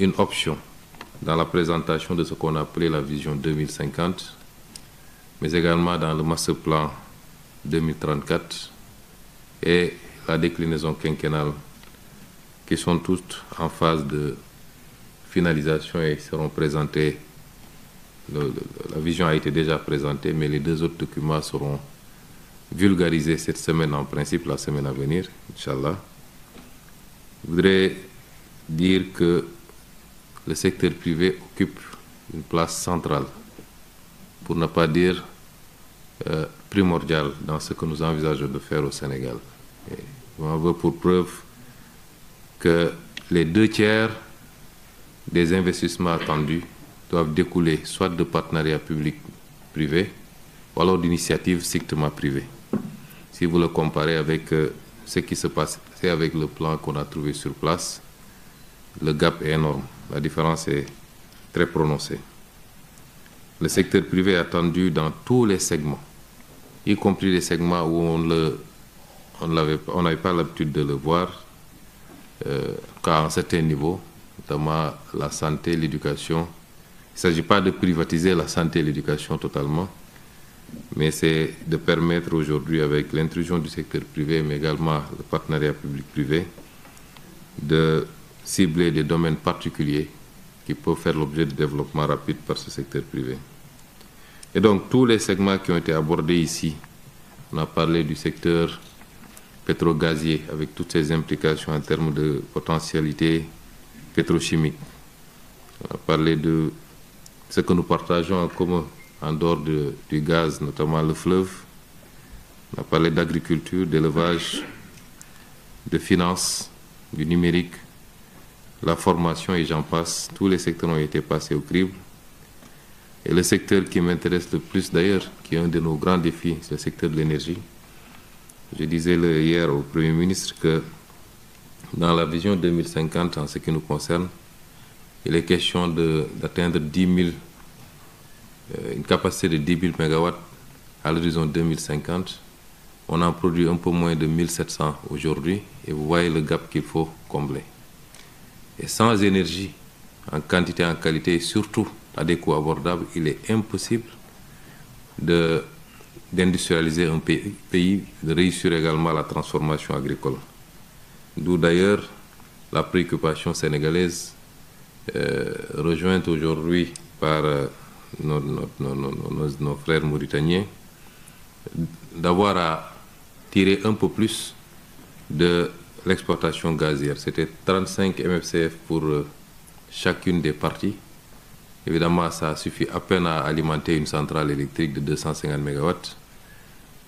une option dans la présentation de ce qu'on a appelé la vision 2050, mais également dans le master plan 2034 et la déclinaison quinquennale, qui sont toutes en phase de finalisation et seront présentées. La vision a été déjà présentée, mais les deux autres documents seront vulgarisés cette semaine, en principe la semaine à venir, Inch'Allah. Je voudrais dire que le secteur privé occupe une place centrale, pour ne pas dire primordiale, dans ce que nous envisageons de faire au Sénégal. Et j'en veux pour preuve que les 2/3 des investissements attendus doivent découler soit de partenariats publics-privés ou alors d'initiatives strictement privées. Si vous le comparez avec ce qui se passait avec le plan qu'on a trouvé sur place, le gap est énorme. La différence est très prononcée. Le secteur privé est attendu dans tous les segments, y compris les segments où on n'avait pas l'habitude de le voir, qu'à un certain niveau, notamment la santé, l'éducation. Il ne s'agit pas de privatiser la santé et l'éducation totalement, mais c'est de permettre aujourd'hui, avec l'intrusion du secteur privé, mais également le partenariat public-privé, de cibler des domaines particuliers qui peuvent faire l'objet de développement rapide par ce secteur privé. Et donc, tous les segments qui ont été abordés ici, on a parlé du secteur pétro-gazier, avec toutes ses implications en termes de potentialité pétrochimique. On a parlé de ce que nous partageons en commun en dehors du gaz, notamment le fleuve. On a parlé d'agriculture, d'élevage, de finances, du numérique, la formation et j'en passe. Tous les secteurs ont été passés au crible. Et le secteur qui m'intéresse le plus d'ailleurs, qui est un de nos grands défis, c'est le secteur de l'énergie. Je disais hier au Premier ministre que dans la vision 2050, en ce qui nous concerne, il est question d'atteindre une capacité de 10 000 MW à l'horizon 2050. On en produit un peu moins de 1700 aujourd'hui et vous voyez le gap qu'il faut combler. Et sans énergie, en quantité, en qualité et surtout à des coûts abordables, il est impossible d'industrialiser un pays, de réussir également la transformation agricole. D'où d'ailleurs la préoccupation sénégalaise, rejointe aujourd'hui par nos frères mauritaniens, d'avoir à tirer un peu plus de l'exploitation gazière. C'était 35 MFCF pour chacune des parties. Évidemment, ça suffit à peine à alimenter une centrale électrique de 250 MW.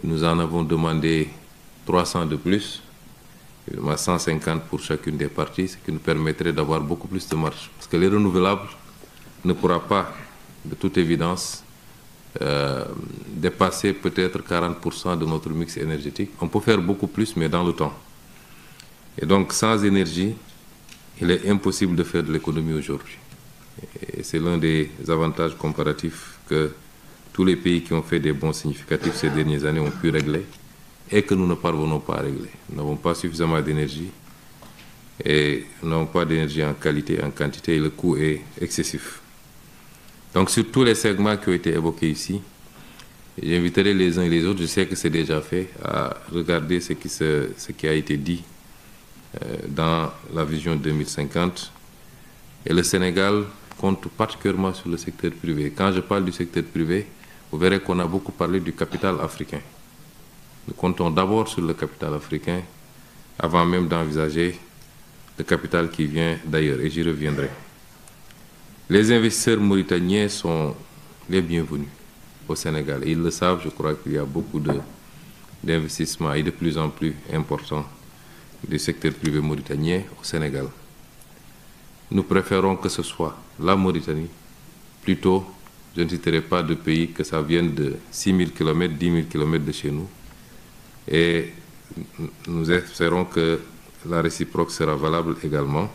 Nous en avons demandé 300 de plus, évidemment 150 pour chacune des parties, ce qui nous permettrait d'avoir beaucoup plus de marge. Parce que les renouvelables ne pourra pas, de toute évidence, dépasser peut-être 40% de notre mix énergétique. On peut faire beaucoup plus, mais dans le temps. Et donc, sans énergie, il est impossible de faire de l'économie aujourd'hui. Et c'est l'un des avantages comparatifs que tous les pays qui ont fait des bons significatifs ces dernières années ont pu régler et que nous ne parvenons pas à régler. Nous n'avons pas suffisamment d'énergie et nous n'avons pas d'énergie en qualité, en quantité et le coût est excessif. Donc, sur tous les segments qui ont été évoqués ici, j'inviterai les uns et les autres, je sais que c'est déjà fait, à regarder ce qui a été dit dans la vision 2050. Et le Sénégal compte particulièrement sur le secteur privé. Quand je parle du secteur privé, vous verrez qu'on a beaucoup parlé du capital africain. Nous comptons d'abord sur le capital africain avant même d'envisager le capital qui vient d'ailleurs, et j'y reviendrai. Les investisseurs mauritaniens sont les bienvenus au Sénégal. Ils le savent, je crois qu'il y a beaucoup d'investissements et de plus en plus importants du secteur privé mauritanien au Sénégal. Nous préférons que ce soit la Mauritanie. Plutôt, je ne citerai pas de pays, que ça vienne de 6 000 km, 10 000 km de chez nous. Et nous espérons que la réciproque sera valable également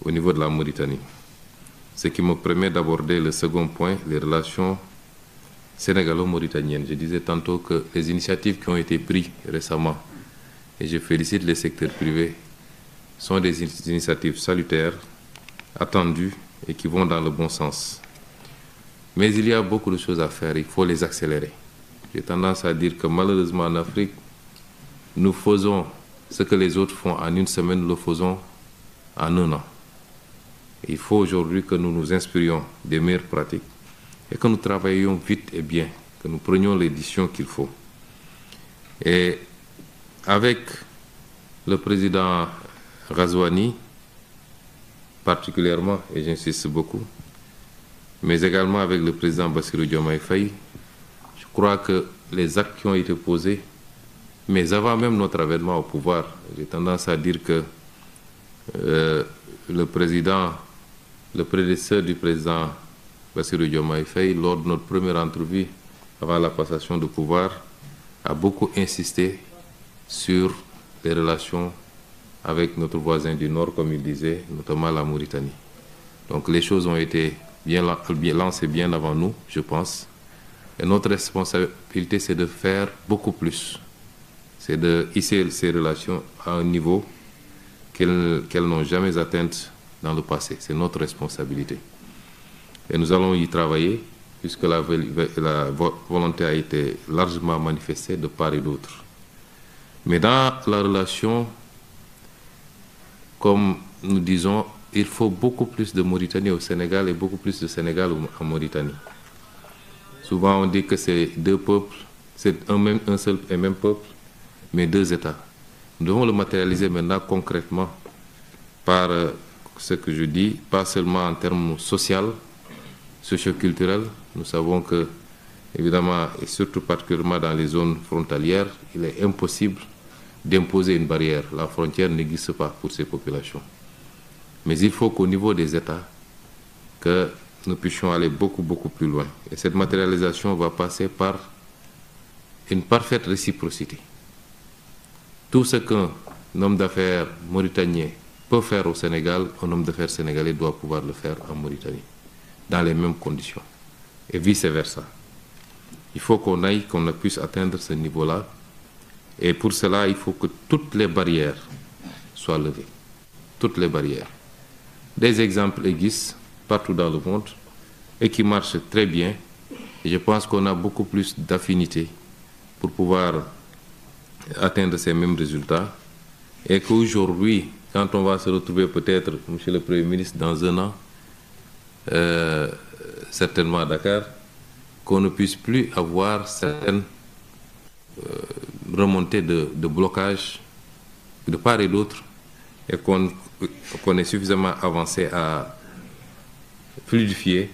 au niveau de la Mauritanie. Ce qui me permet d'aborder le second point, les relations sénégalo-mauritaniennes. Je disais tantôt que les initiatives qui ont été prises récemment, et je félicite les secteurs privés, sont des initiatives salutaires attendus et qui vont dans le bon sens. Mais il y a beaucoup de choses à faire, il faut les accélérer. J'ai tendance à dire que malheureusement en Afrique, nous faisons ce que les autres font en une semaine, nous le faisons en un an. Il faut aujourd'hui que nous nous inspirions des meilleures pratiques et que nous travaillions vite et bien, que nous prenions les décisions qu'il faut. Et avec le président Ghazouani, particulièrement, et j'insiste beaucoup, mais également avec le président Bassirou Diomaye Faye, je crois que les actes qui ont été posés, mais avant même notre avènement au pouvoir, j'ai tendance à dire que le prédécesseur du président Bassirou Diomaye Faye, lors de notre première entrevue avant la passation de pouvoir, a beaucoup insisté sur les relations avec notre voisin du Nord, comme il disait, notamment la Mauritanie. Donc les choses ont été bien lancées bien avant nous, je pense. Et notre responsabilité, c'est de faire beaucoup plus. C'est de hisser ces relations à un niveau qu'elles n'ont jamais atteint dans le passé. C'est notre responsabilité. Et nous allons y travailler, puisque la volonté a été largement manifestée de part et d'autre. Mais dans la relation, comme nous disons, il faut beaucoup plus de Mauritanie au Sénégal et beaucoup plus de Sénégal en Mauritanie. Souvent on dit que c'est deux peuples, c'est un seul et même peuple, mais deux États. Nous devons le matérialiser maintenant concrètement par ce que je dis, pas seulement en termes sociaux, socio-culturels. Nous savons que, évidemment, et surtout particulièrement dans les zones frontalières, il est impossible d'imposer une barrière. La frontière n'existe pas pour ces populations. Mais il faut qu'au niveau des États, que nous puissions aller beaucoup plus loin. Et cette matérialisation va passer par une parfaite réciprocité. Tout ce qu'un homme d'affaires mauritanien peut faire au Sénégal, un homme d'affaires sénégalais doit pouvoir le faire en Mauritanie, dans les mêmes conditions, et vice-versa. Il faut qu'on puisse atteindre ce niveau-là, et pour cela, il faut que toutes les barrières soient levées. Toutes les barrières. Des exemples existent partout dans le monde et qui marchent très bien. Et je pense qu'on a beaucoup plus d'affinité pour pouvoir atteindre ces mêmes résultats. Et qu'aujourd'hui, quand on va se retrouver peut-être, Monsieur le Premier ministre, dans un an, certainement à Dakar, qu'on ne puisse plus avoir certaines remontées de blocage de part et d'autre, et qu'on ait suffisamment avancé à fluidifier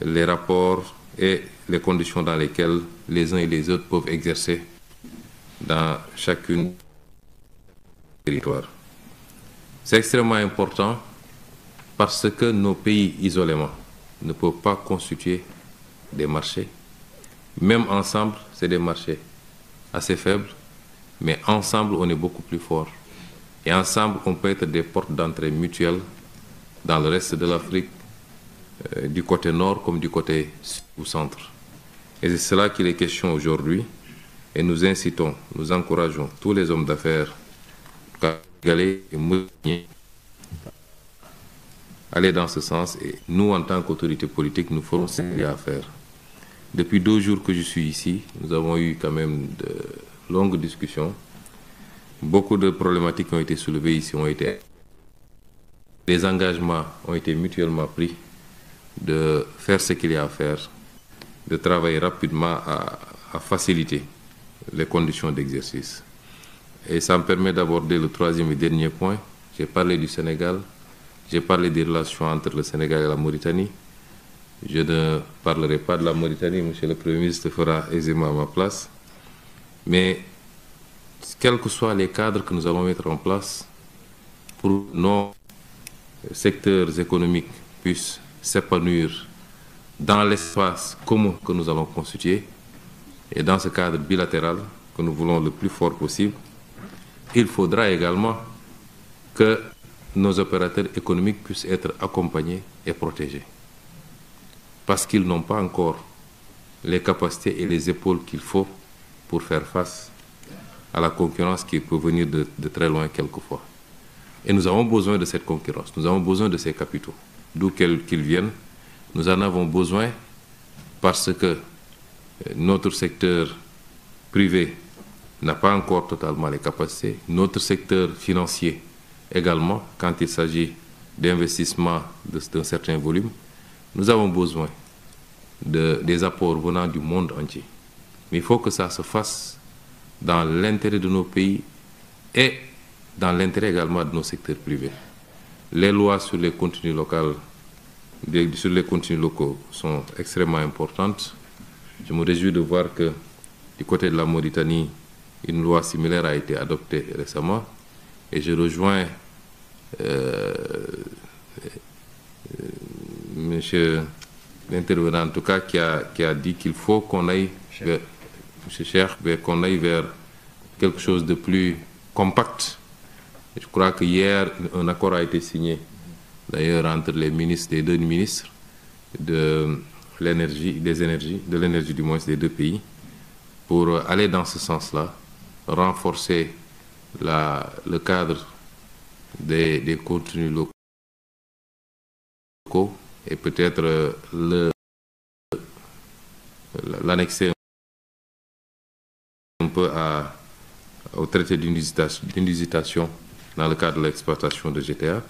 les rapports et les conditions dans lesquelles les uns et les autres peuvent exercer dans chacune des territoires. C'est extrêmement important parce que nos pays isolément ne peuvent pas constituer des marchés. Même ensemble, c'est des marchés assez faibles, mais ensemble, on est beaucoup plus fort. Et ensemble, on peut être des portes d'entrée mutuelles dans le reste de l'Afrique, du côté nord comme du côté sud ou centre. Et c'est cela qu'il est question aujourd'hui. Et nous incitons, nous encourageons tous les hommes d'affaires sénégalais et mauritaniens à aller dans ce sens. Et nous, en tant qu'autorité politique, nous ferons ce qu'il y a à faire. Depuis 2 jours que je suis ici, nous avons eu quand même de longues discussions. Beaucoup de problématiques ont été soulevées ici, les engagements ont été mutuellement pris de faire ce qu'il y a à faire, de travailler rapidement à faciliter les conditions d'exercice. Et ça me permet d'aborder le 3e et dernier point. J'ai parlé du Sénégal, j'ai parlé des relations entre le Sénégal et la Mauritanie. Je ne parlerai pas de la Mauritanie, Monsieur le Premier ministre fera aisément à ma place. Mais quels que soient les cadres que nous allons mettre en place pour que nos secteurs économiques puissent s'épanouir dans l'espace commun que nous allons constituer et dans ce cadre bilatéral que nous voulons le plus fort possible, il faudra également que nos opérateurs économiques puissent être accompagnés et protégés. Parce qu'ils n'ont pas encore les capacités et les épaules qu'il faut pour faire face à la concurrence qui peut venir de très loin quelquefois. Et nous avons besoin de cette concurrence, nous avons besoin de ces capitaux. d'où qu'ils viennent. Nous en avons besoin parce que notre secteur privé n'a pas encore totalement les capacités. Notre secteur financier également, quand il s'agit d'investissements d'un certain volume, nous avons besoin des apports venant du monde entier. Mais il faut que ça se fasse dans l'intérêt de nos pays et dans l'intérêt également de nos secteurs privés. Les lois sur les contenus locaux, sont extrêmement importantes. Je me réjouis de voir que du côté de la Mauritanie, une loi similaire a été adoptée récemment. Et je rejoins monsieur l'intervenant, en tout cas, qui a dit qu'il faut qu'on aille qu'on aille vers quelque chose de plus compact. Je crois que hier, un accord a été signé, d'ailleurs, entre les ministres, les deux ministres de l'énergie du moins des deux pays, pour aller dans ce sens-là, renforcer le cadre des contenus locaux et peut-être l'annexer un peu au traité d'inusitation dans le cadre de l'exploitation de GTA.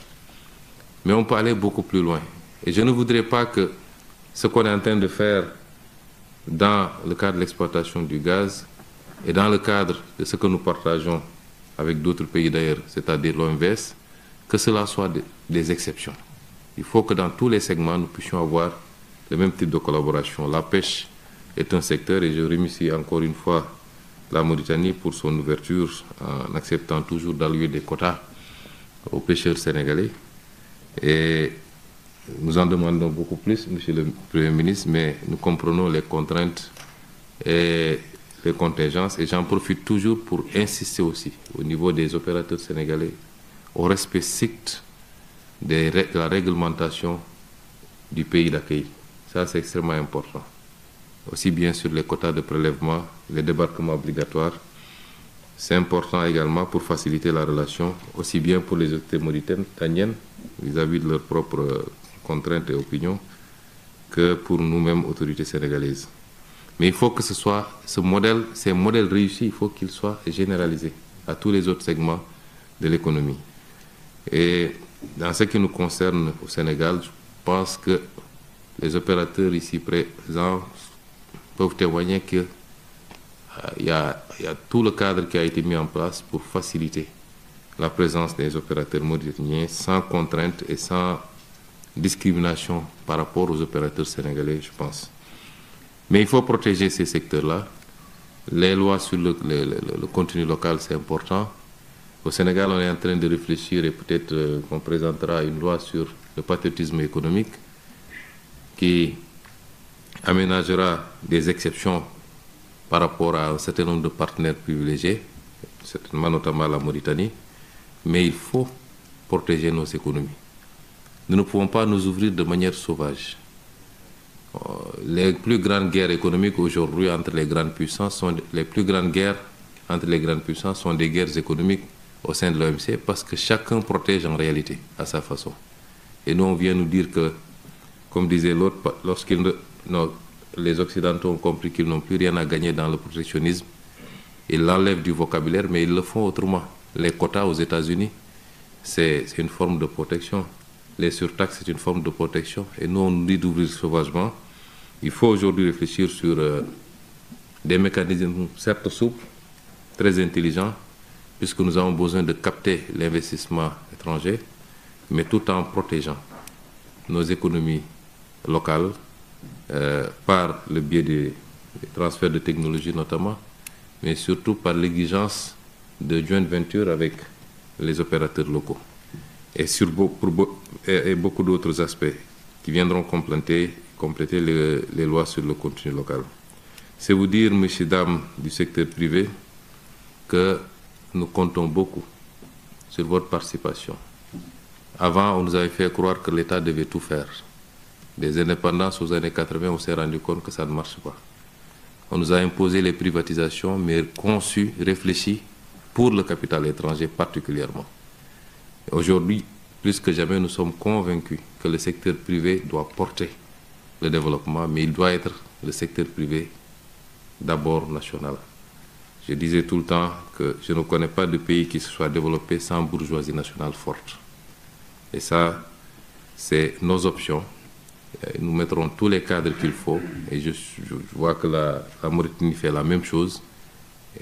Mais on peut aller beaucoup plus loin. Et je ne voudrais pas que ce qu'on est en train de faire dans le cadre de l'exploitation du gaz et dans le cadre de ce que nous partageons avec d'autres pays d'ailleurs, c'est-à-dire l'OMVS, que cela soit des exceptions. Il faut que dans tous les segments, nous puissions avoir le même type de collaboration. La pêche est un secteur, et je remercie encore une fois la Mauritanie pour son ouverture en acceptant toujours d'allouer des quotas aux pêcheurs sénégalais. Et nous en demandons beaucoup plus, Monsieur le Premier ministre, mais nous comprenons les contraintes et les contingences. Et j'en profite toujours pour insister aussi au niveau des opérateurs sénégalais au respect strict de la réglementation du pays d'accueil. Ça, c'est extrêmement important. Aussi bien sur les quotas de prélèvement, les débarquements obligatoires. C'est important également pour faciliter la relation, aussi bien pour les autorités mauritaniennes vis-à-vis de leurs propres contraintes et opinions, que pour nous-mêmes, autorités sénégalaises. Mais il faut que ces modèles réussis, il faut qu'ils soient généralisés à tous les autres segments de l'économie. Et dans ce qui nous concerne au Sénégal, je pense que les opérateurs ici présents peuvent témoigner qu'il y a tout le cadre qui a été mis en place pour faciliter la présence des opérateurs mauritaniens sans contrainte et sans discrimination par rapport aux opérateurs sénégalais, je pense. Mais il faut protéger ces secteurs-là. Les lois sur le contenu local, c'est important. Au Sénégal, on est en train de réfléchir et peut-être qu'on présentera une loi sur le patriotisme économique qui aménagera des exceptions par rapport à un certain nombre de partenaires privilégiés, certainement notamment la Mauritanie, mais il faut protéger nos économies. Nous ne pouvons pas nous ouvrir de manière sauvage. Les plus grandes guerres économiques aujourd'hui entre les grandes puissances sont des guerres économiques au sein de l'OMC parce que chacun protège en réalité à sa façon. Et nous, on vient nous dire que, comme disait l'autre, les Occidentaux ont compris qu'ils n'ont plus rien à gagner dans le protectionnisme, ils l'enlèvent du vocabulaire, mais ils le font autrement. Les quotas aux États-Unis, c'est une forme de protection. Les surtaxes, c'est une forme de protection. Et nous, on nous dit d'ouvrir sauvagement. Il faut aujourd'hui réfléchir sur des mécanismes certes souples, très intelligents, puisque nous avons besoin de capter l'investissement étranger, mais tout en protégeant nos économies locales par le biais des transferts de technologies notamment, mais surtout par l'exigence de joint venture avec les opérateurs locaux. Et beaucoup d'autres aspects qui viendront compléter les lois sur le contenu local. C'est vous dire, messieurs, dames du secteur privé, que nous comptons beaucoup sur votre participation. Avant, on nous avait fait croire que l'État devait tout faire. Des indépendances aux années 80, on s'est rendu compte que ça ne marche pas. On nous a imposé les privatisations, mais conçues, réfléchies pour le capital étranger particulièrement. Aujourd'hui, plus que jamais, nous sommes convaincus que le secteur privé doit porter le développement, mais il doit être le secteur privé d'abord national. Je disais tout le temps que je ne connais pas de pays qui se soit développé sans bourgeoisie nationale forte. Et ça, c'est nos options. Nous mettrons tous les cadres qu'il faut. Et je vois que la Mauritanie fait la même chose.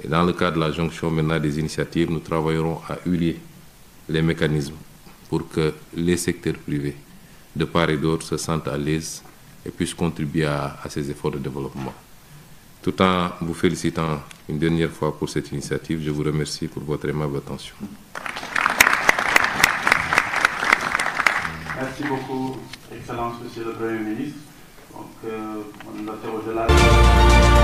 Et dans le cadre de la jonction maintenant des initiatives, nous travaillerons à huiler les mécanismes pour que les secteurs privés de part et d'autre se sentent à l'aise et puissent contribuer à ces efforts de développement. Tout en vous félicitant une dernière fois pour cette initiative, je vous remercie pour votre aimable attention. Merci beaucoup, Excellence, Monsieur le Premier ministre. Donc, on interroge là.